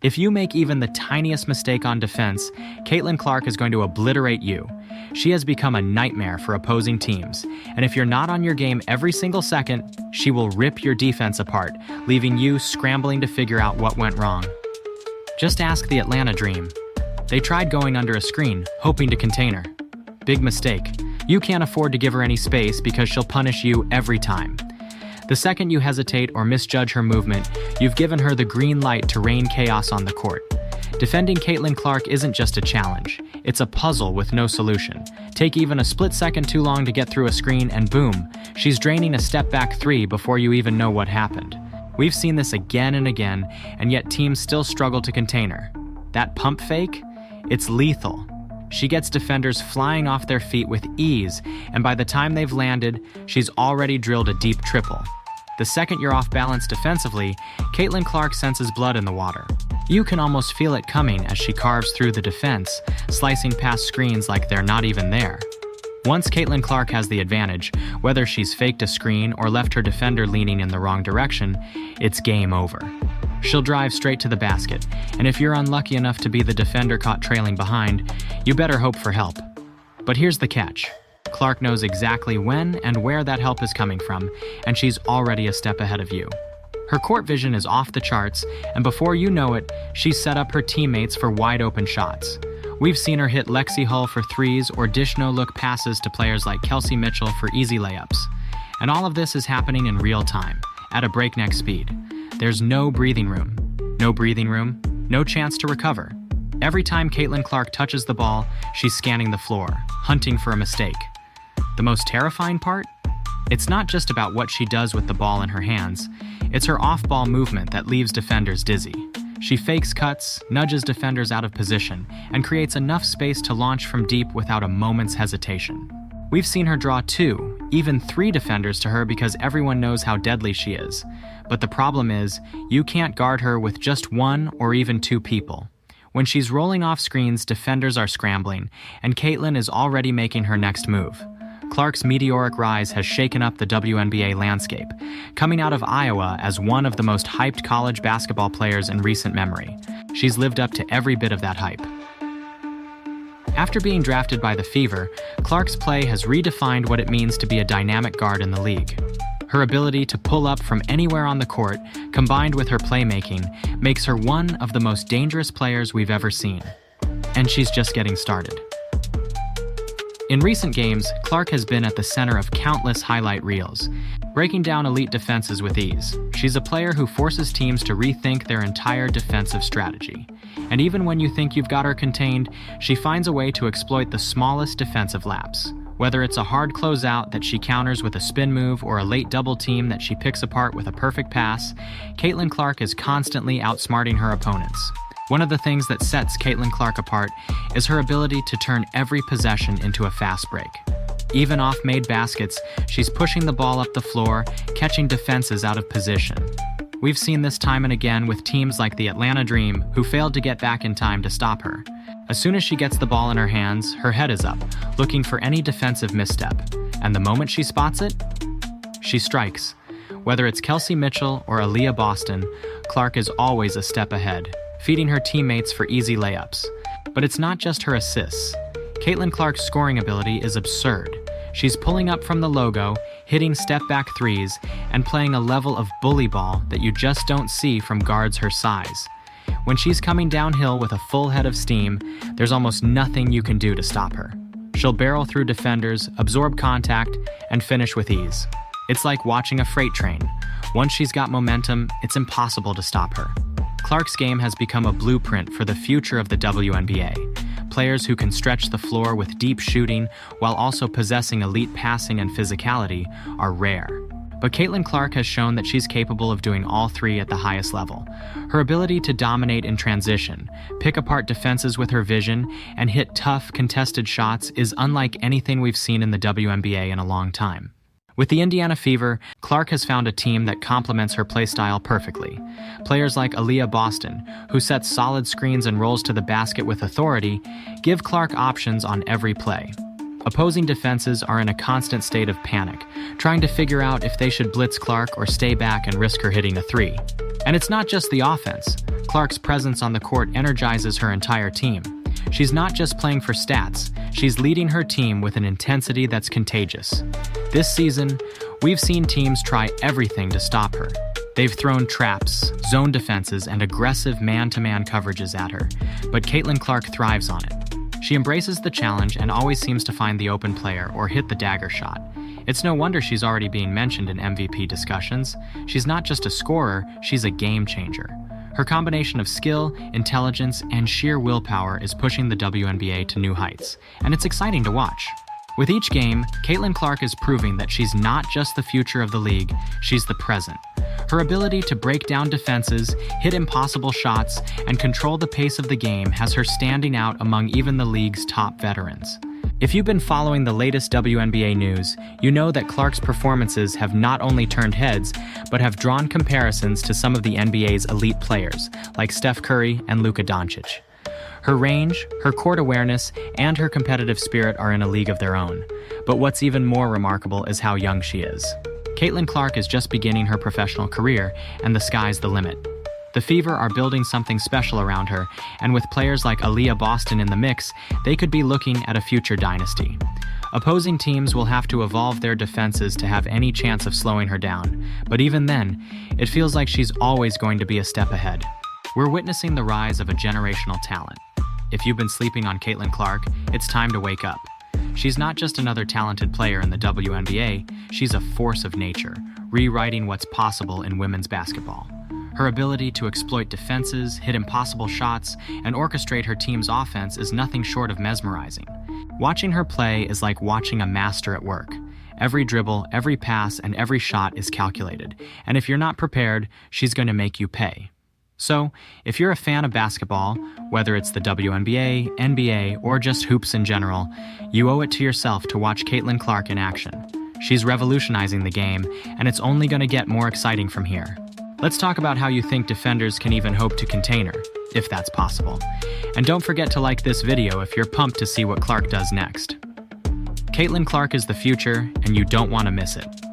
If you make even the tiniest mistake on defense, Caitlin Clark is going to obliterate you. She has become a nightmare for opposing teams, and if you're not on your game every single second, she will rip your defense apart, leaving you scrambling to figure out what went wrong. Just ask the Atlanta Dream. They tried going under a screen, hoping to contain her. Big mistake. You can't afford to give her any space because she'll punish you every time. The second you hesitate or misjudge her movement, you've given her the green light to rain chaos on the court. Defending Caitlin Clark isn't just a challenge, it's a puzzle with no solution. Take even a split second too long to get through a screen and boom, she's draining a step-back three before you even know what happened. We've seen this again and again, and yet teams still struggle to contain her. That pump fake? It's lethal. She gets defenders flying off their feet with ease, and by the time they've landed, she's already drilled a deep triple. The second you're off balance defensively, Caitlin Clark senses blood in the water. You can almost feel it coming as she carves through the defense, slicing past screens like they're not even there. Once Caitlin Clark has the advantage, whether she's faked a screen or left her defender leaning in the wrong direction, it's game over. She'll drive straight to the basket, and if you're unlucky enough to be the defender caught trailing behind, you better hope for help. But here's the catch. Clark knows exactly when and where that help is coming from, and she's already a step ahead of you. Her court vision is off the charts, and before you know it, she's set up her teammates for wide-open shots. We've seen her hit Lexi Hull for threes or dish no-look passes to players like Kelsey Mitchell for easy layups. And all of this is happening in real time, at a breakneck speed. There's no breathing room. No breathing room, no chance to recover. Every time Caitlin Clark touches the ball, she's scanning the floor, hunting for a mistake. The most terrifying part? It's not just about what she does with the ball in her hands. It's her off-ball movement that leaves defenders dizzy. She fakes cuts, nudges defenders out of position, and creates enough space to launch from deep without a moment's hesitation. We've seen her draw 2, even 3 defenders to her because everyone knows how deadly she is. But the problem is, you can't guard her with just 1 or even 2 people. When she's rolling off screens, defenders are scrambling, and Caitlin is already making her next move. Clark's meteoric rise has shaken up the WNBA landscape, coming out of Iowa as one of the most hyped college basketball players in recent memory. She's lived up to every bit of that hype. After being drafted by the Fever, Clark's play has redefined what it means to be a dynamic guard in the league. Her ability to pull up from anywhere on the court, combined with her playmaking, makes her one of the most dangerous players we've ever seen. And she's just getting started. In recent games, Clark has been at the center of countless highlight reels, breaking down elite defenses with ease. She's a player who forces teams to rethink their entire defensive strategy. And even when you think you've got her contained, she finds a way to exploit the smallest defensive lapse. Whether it's a hard closeout that she counters with a spin move or a late double team that she picks apart with a perfect pass, Caitlin Clark is constantly outsmarting her opponents. One of the things that sets Caitlin Clark apart is her ability to turn every possession into a fast break. Even off made baskets, she's pushing the ball up the floor, catching defenses out of position. We've seen this time and again with teams like the Atlanta Dream, who failed to get back in time to stop her. As soon as she gets the ball in her hands, her head is up, looking for any defensive misstep. And the moment she spots it, she strikes. Whether it's Kelsey Mitchell or Aaliyah Boston, Clark is always a step ahead, feeding her teammates for easy layups. But it's not just her assists. Caitlin Clark's scoring ability is absurd. She's pulling up from the logo, hitting step-back threes, and playing a level of bully ball that you just don't see from guards her size. When she's coming downhill with a full head of steam, there's almost nothing you can do to stop her. She'll barrel through defenders, absorb contact, and finish with ease. It's like watching a freight train. Once she's got momentum, it's impossible to stop her. Clark's game has become a blueprint for the future of the WNBA. Players who can stretch the floor with deep shooting while also possessing elite passing and physicality are rare. But Caitlin Clark has shown that she's capable of doing all 3 at the highest level. Her ability to dominate in transition, pick apart defenses with her vision, and hit tough, contested shots is unlike anything we've seen in the WNBA in a long time. With the Indiana Fever, Clark has found a team that complements her playstyle perfectly. Players like Aaliyah Boston, who sets solid screens and rolls to the basket with authority, give Clark options on every play. Opposing defenses are in a constant state of panic, trying to figure out if they should blitz Clark or stay back and risk her hitting a 3. And it's not just the offense. Clark's presence on the court energizes her entire team. She's not just playing for stats, she's leading her team with an intensity that's contagious. This season, we've seen teams try everything to stop her. They've thrown traps, zone defenses, and aggressive man-to-man coverages at her, but Caitlin Clark thrives on it. She embraces the challenge and always seems to find the open player or hit the dagger shot. It's no wonder she's already being mentioned in MVP discussions. She's not just a scorer, she's a game changer. Her combination of skill, intelligence, and sheer willpower is pushing the WNBA to new heights, and it's exciting to watch. With each game, Caitlin Clark is proving that she's not just the future of the league, she's the present. Her ability to break down defenses, hit impossible shots, and control the pace of the game has her standing out among even the league's top veterans. If you've been following the latest WNBA news, you know that Clark's performances have not only turned heads, but have drawn comparisons to some of the NBA's elite players, like Steph Curry and Luka Doncic. Her range, her court awareness, and her competitive spirit are in a league of their own. But what's even more remarkable is how young she is. Caitlin Clark is just beginning her professional career, and the sky's the limit. The Fever are building something special around her, and with players like Aaliyah Boston in the mix, they could be looking at a future dynasty. Opposing teams will have to evolve their defenses to have any chance of slowing her down, but even then, it feels like she's always going to be a step ahead. We're witnessing the rise of a generational talent. If you've been sleeping on Caitlin Clark, it's time to wake up. She's not just another talented player in the WNBA, she's a force of nature, rewriting what's possible in women's basketball. Her ability to exploit defenses, hit impossible shots, and orchestrate her team's offense is nothing short of mesmerizing. Watching her play is like watching a master at work. Every dribble, every pass, and every shot is calculated, and if you're not prepared, she's going to make you pay. So, if you're a fan of basketball, whether it's the WNBA, NBA, or just hoops in general, you owe it to yourself to watch Caitlin Clark in action. She's revolutionizing the game, and it's only going to get more exciting from here. Let's talk about how you think defenders can even hope to contain her, if that's possible. And don't forget to like this video if you're pumped to see what Clark does next. Caitlin Clark is the future, and you don't want to miss it.